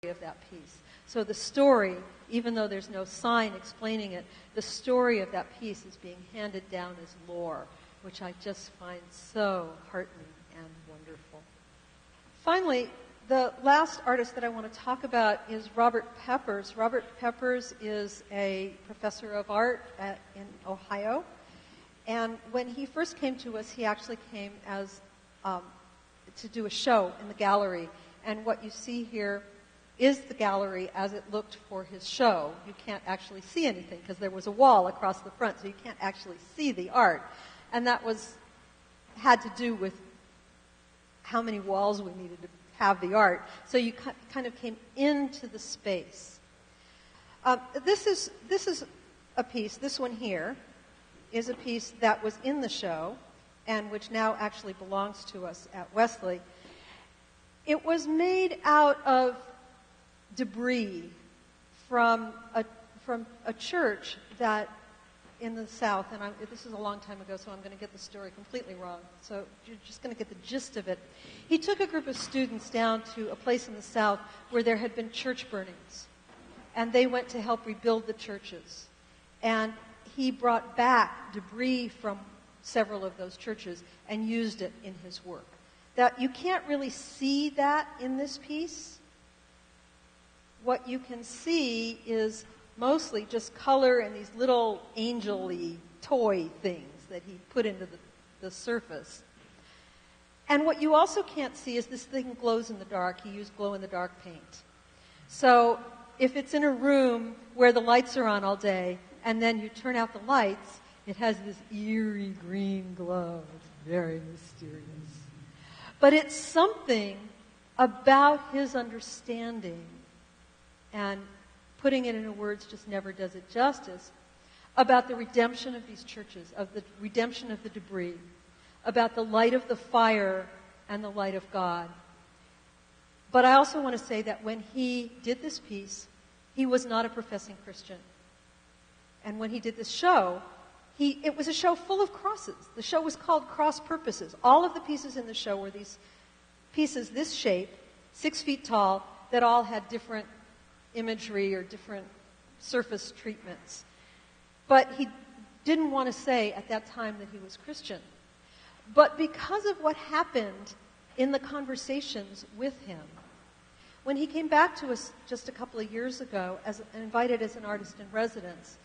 of that piece. So the story, even though there's no sign explaining it, the story of that piece is being handed down as lore, which I just find so heartening and wonderful. Finally, the last artist that I want to talk about is Robert Peppers. Robert Peppers is a professor of art in Ohio. And when he first came to us, he actually came as to do a show in the gallery. And what you see here is the gallery as it looked for his show. You can't actually see anything because there was a wall across the front, so you can't actually see the art. And that had to do with how many walls we needed to have the art. So you kind of came into the space. This is a piece, this one here, is a piece that was in the show and which now actually belongs to us at Wesley. It was made out of debris from a church that in the South, and this is a long time ago, so I'm going to get the story completely wrong. So you're just going to get the gist of it. He took a group of students down to a place in the South where there had been church burnings, and they went to help rebuild the churches. And he brought back debris from several of those churches and used it in his work. That you can't really see that in this piece. What you can see is mostly just color and these little angel-y toy things that he put into the surface. And what you also can't see is this thing glows in the dark. He used glow-in-the-dark paint. So if it's in a room where the lights are on all day and then you turn out the lights, it has this eerie green glow. It's very mysterious. But it's something about his understanding, and putting it into words just never does it justice, about the redemption of these churches, of the redemption of the debris, about the light of the fire and the light of God. But I also want to say that when he did this piece, he was not a professing Christian. And when he did this show, it was a show full of crosses. The show was called Cross Purposes. All of the pieces in the show were these pieces, this shape, 6 feet tall, that all had different imagery or different surface treatments. But he didn't want to say at that time that he was Christian. But because of what happened in the conversations with him, when he came back to us just a couple of years ago, invited as an artist in residence,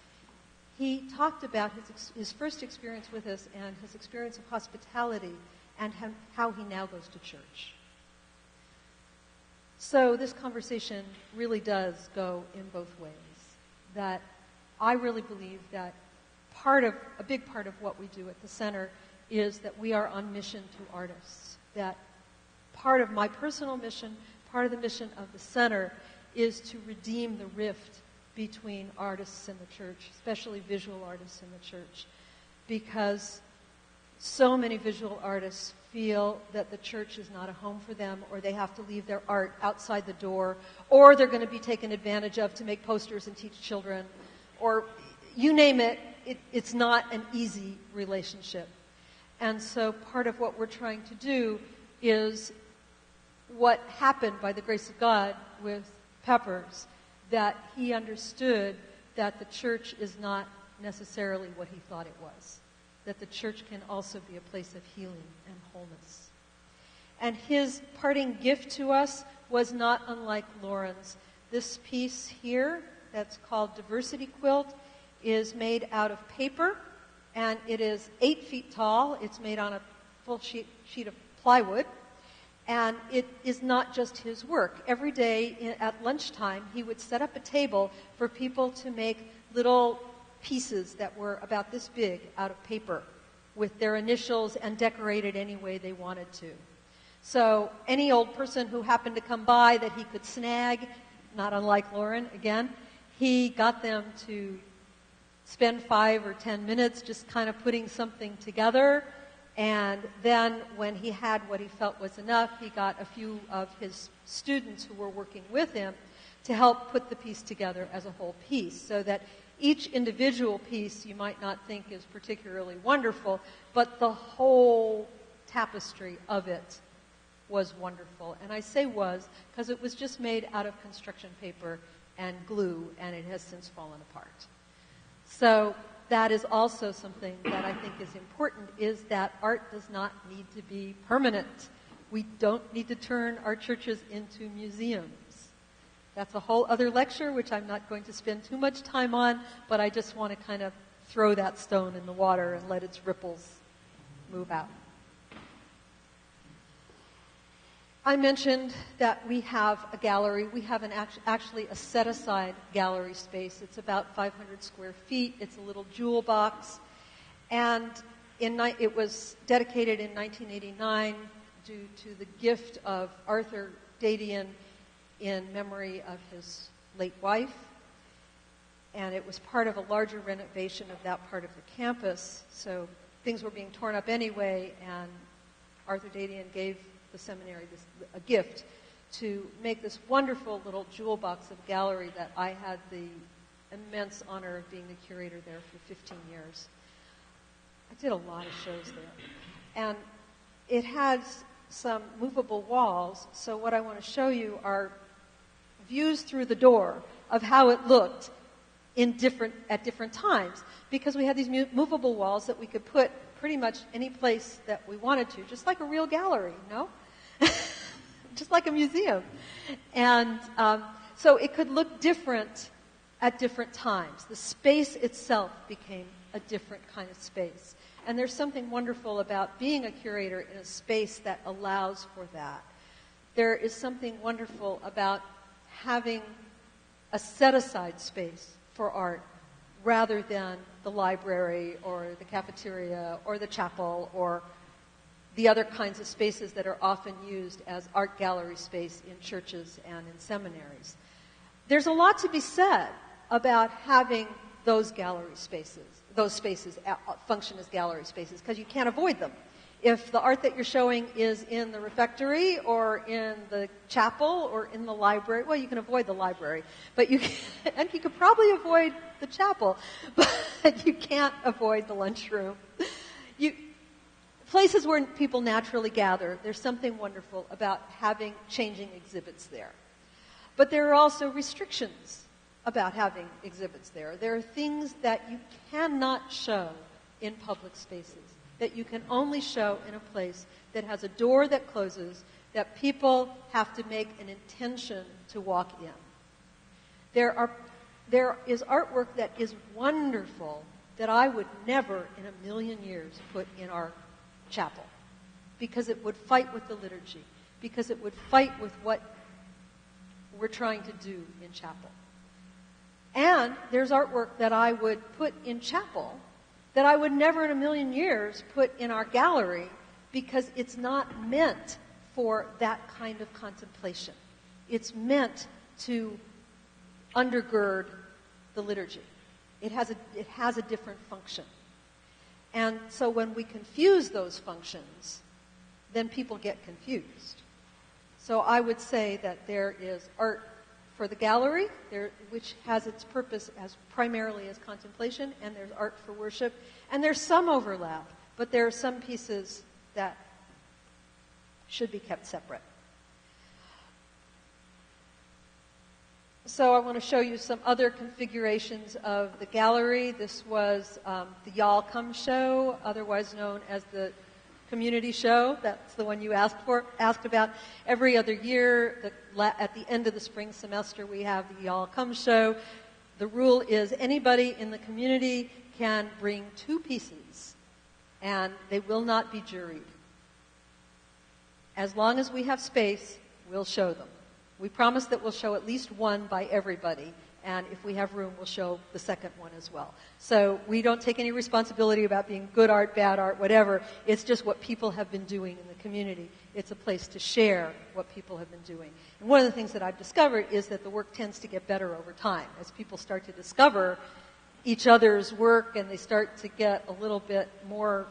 he talked about his first experience with us and his experience of hospitality and how he now goes to church. So this conversation really does go in both ways. That I really believe that a big part of what we do at the center is that we are on mission to artists. That part of my personal mission, part of the mission of the center, is to redeem the rift between artists and the church, especially visual artists in the church, because so many visual artists feel that the church is not a home for them, or they have to leave their art outside the door, or they're going to be taken advantage of to make posters and teach children, or you name it, it's not an easy relationship. And so part of what we're trying to do is what happened by the grace of God with Peppers, that he understood that the church is not necessarily what he thought it was. That the church can also be a place of healing and wholeness. And his parting gift to us was not unlike Lauren's. This piece here, that's called Diversity Quilt, is made out of paper, and it is 8 feet tall. It's made on a full sheet of plywood. And it is not just his work. Every day at lunchtime, he would set up a table for people to make little pieces that were about this big out of paper with their initials and decorated any way they wanted to. So any old person who happened to come by that he could snag, not unlike Lauren, again, he got them to spend 5 or 10 minutes just kind of putting something together. And then when he had what he felt was enough, he got a few of his students who were working with him to help put the piece together as a whole piece, so that each individual piece you might not think is particularly wonderful, but the whole tapestry of it was wonderful. And I say was because it was just made out of construction paper and glue, and it has since fallen apart. So that is also something that I think is important, is that art does not need to be permanent. We don't need to turn our churches into museums. That's a whole other lecture, which I'm not going to spend too much time on, but I just want to kind of throw that stone in the water and let its ripples move out. I mentioned that we have a gallery. We have actually a set-aside gallery space. It's about 500 square feet. It's a little jewel box. And it was dedicated in 1989 due to the gift of Arthur Dadian in memory of his late wife. And it was part of a larger renovation of that part of the campus. So things were being torn up anyway, and Arthur Dadian gave the seminary a gift to make this wonderful little jewel box of gallery that I had the immense honor of being the curator there for 15 years. I did a lot of shows there. And it has some movable walls, so what I want to show you are views through the door of how it looked at different times, because we had these movable walls that we could put pretty much any place that we wanted to, just like a real gallery, just like a museum. And so it could look different at different times. The space itself became a different kind of space. And there's something wonderful about being a curator in a space that allows for that. There is something wonderful about having a set-aside space for art rather than the library or the cafeteria or the chapel or the other kinds of spaces that are often used as art gallery space in churches and in seminaries. There's a lot to be said about having those gallery spaces, those spaces function as gallery spaces, because you can't avoid them. If the art that you're showing is in the refectory or in the chapel or in the library, well, you can avoid the library, but you could probably avoid the chapel, but you can't avoid the lunchroom. Places where people naturally gather, there's something wonderful about having changing exhibits there. But there are also restrictions about having exhibits there. There are things that you cannot show in public spaces, that you can only show in a place that has a door that closes, that people have to make an intention to walk in. There is artwork that is wonderful that I would never in a million years put in our chapel, because it would fight with the liturgy, because it would fight with what we're trying to do in chapel. And there's artwork that I would put in chapel that I would never in a million years put in our gallery, because it's not meant for that kind of contemplation. It's meant to undergird the liturgy. It has a different function. And so when we confuse those functions, then people get confused. So I would say that there is art for the gallery, which has its purpose primarily as contemplation, and there's art for worship. And there's some overlap, but there are some pieces that should be kept separate. So I want to show you some other configurations of the gallery. This was the Y'all Come show, otherwise known as the community show. That's the one you asked about. Every other year, at the end of the spring semester, we have the Y'all Come show. The rule is anybody in the community can bring 2 pieces, and they will not be juried. As long as we have space, we'll show them. We promise that we'll show at least one by everybody, and if we have room, we'll show the second one as well. So we don't take any responsibility about being good art, bad art, whatever. It's just what people have been doing in the community. It's a place to share what people have been doing. And one of the things that I've discovered is that the work tends to get better over time. As people start to discover each other's work and they start to get a little bit more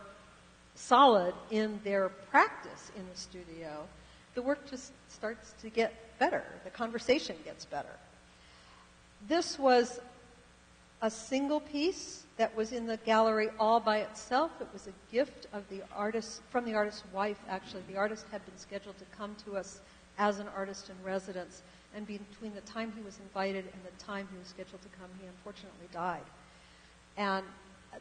solid in their practice in the studio, the work just starts to get better. The conversation gets better. This was a single piece that was in the gallery all by itself. It was a gift of the artist, from the artist's wife, actually. The artist had been scheduled to come to us as an artist in residence, and between the time he was invited and the time he was scheduled to come, he unfortunately died. And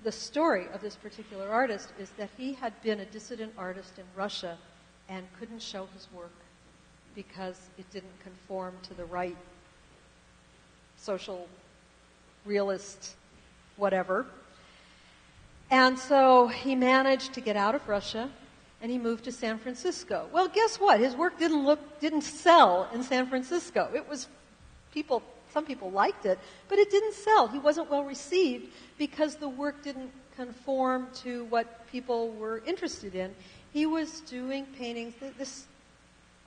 the story of this particular artist is that he had been a dissident artist in Russia and couldn't show his work because it didn't conform to the right social realist whatever. And so he managed to get out of Russia and he moved to San Francisco. Well, guess what? His work didn't sell in San Francisco. It was some people liked it, but it didn't sell. He wasn't well received because the work didn't conform to what people were interested in. He was doing paintings. This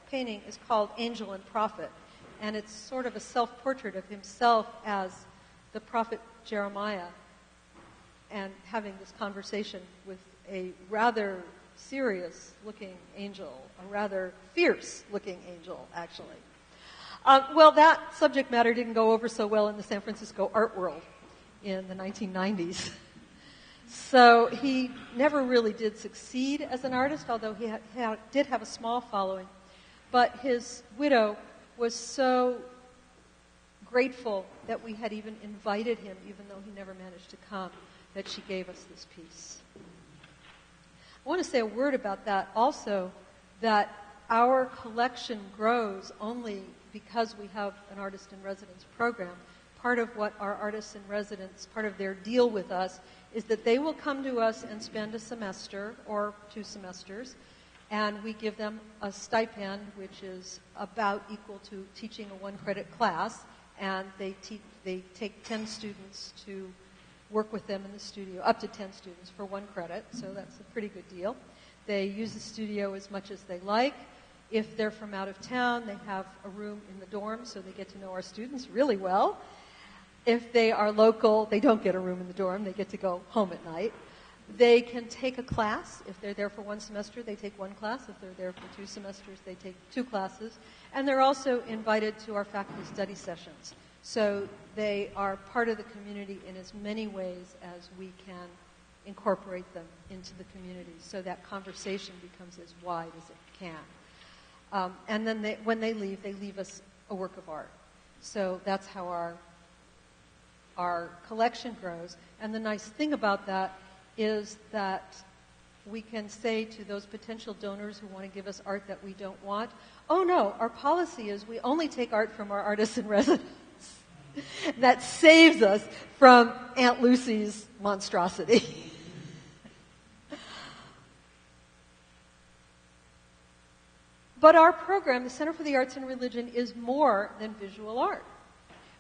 painting is called Angel and Prophet, and it's sort of a self-portrait of himself as the prophet Jeremiah and having this conversation with a rather serious-looking angel, a rather fierce-looking angel, actually. Well, that subject matter didn't go over so well in the San Francisco art world in the 1990s. So he never really did succeed as an artist, although he did have a small following. But his widow was so grateful that we had even invited him, even though he never managed to come, that she gave us this piece. I want to say a word about that also, that our collection grows only because we have an artist in residence program. Part of what our artists in residence, part of their deal with us, is that they will come to us and spend a semester or 2 semesters, and we give them a stipend which is about equal to teaching a 1-credit class, and they take 10 students to work with them in the studio, up to 10 students for 1 credit, so that's a pretty good deal. They use the studio as much as they like. If they're from out of town, they have a room in the dorm, so they get to know our students really well. If they are local, they don't get a room in the dorm. They get to go home at night. They can take a class. If they're there for 1 semester, they take 1 class. If they're there for 2 semesters, they take 2 classes. And they're also invited to our faculty study sessions. So they are part of the community in as many ways as we can incorporate them into the community, so that conversation becomes as wide as it can. And then when they leave us a work of art. So that's how our collection grows. And the nice thing about that is that we can say to those potential donors who want to give us art that we don't want, oh no, our policy is we only take art from our artists in residence. That saves us from Aunt Lucy's monstrosity. But our program, the Center for the Arts and Religion, is more than visual art.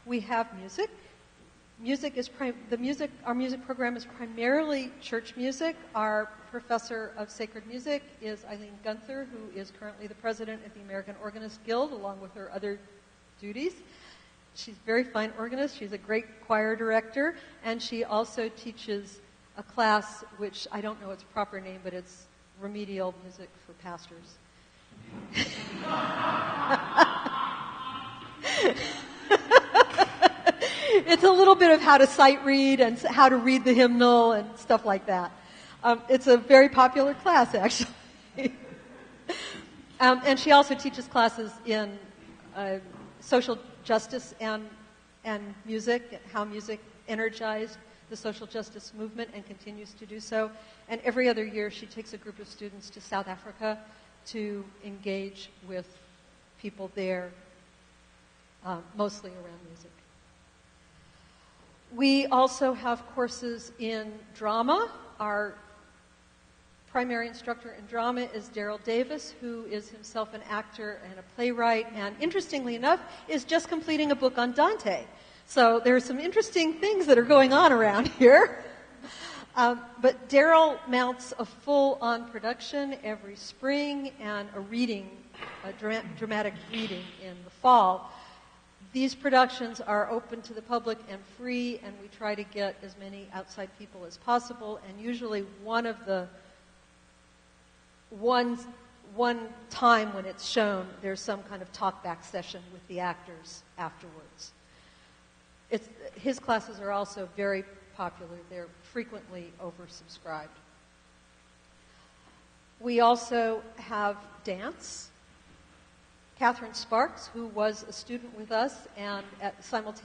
We have music. Our music program is primarily church music. Our professor of sacred music is Eileen Gunther, who is currently the president of the American Organist Guild, along with her other duties. She's a very fine organist. She's a great choir director, and she also teaches a class which I don't know its proper name, but it's remedial music for pastors. It's a little bit of how to sight read and how to read the hymnal and stuff like that. It's a very popular class, actually. And she also teaches classes in social justice and music, how music energized the social justice movement and continues to do so. And every other year she takes a group of students to South Africa to engage with people there, mostly around music. We also have courses in drama. Our primary instructor in drama is Daryl Davis, who is himself an actor and a playwright, and interestingly enough, is just completing a book on Dante. So there are some interesting things that are going on around here. But Daryl mounts a full-on production every spring and a dramatic reading in the fall. These productions are open to the public and free, and we try to get as many outside people as possible, and usually one time when it's shown, there's some kind of talk-back session with the actors afterwards. his classes are also very popular. They're frequently oversubscribed. We also have dance. Catherine Sparks, who was a student with us and simultaneously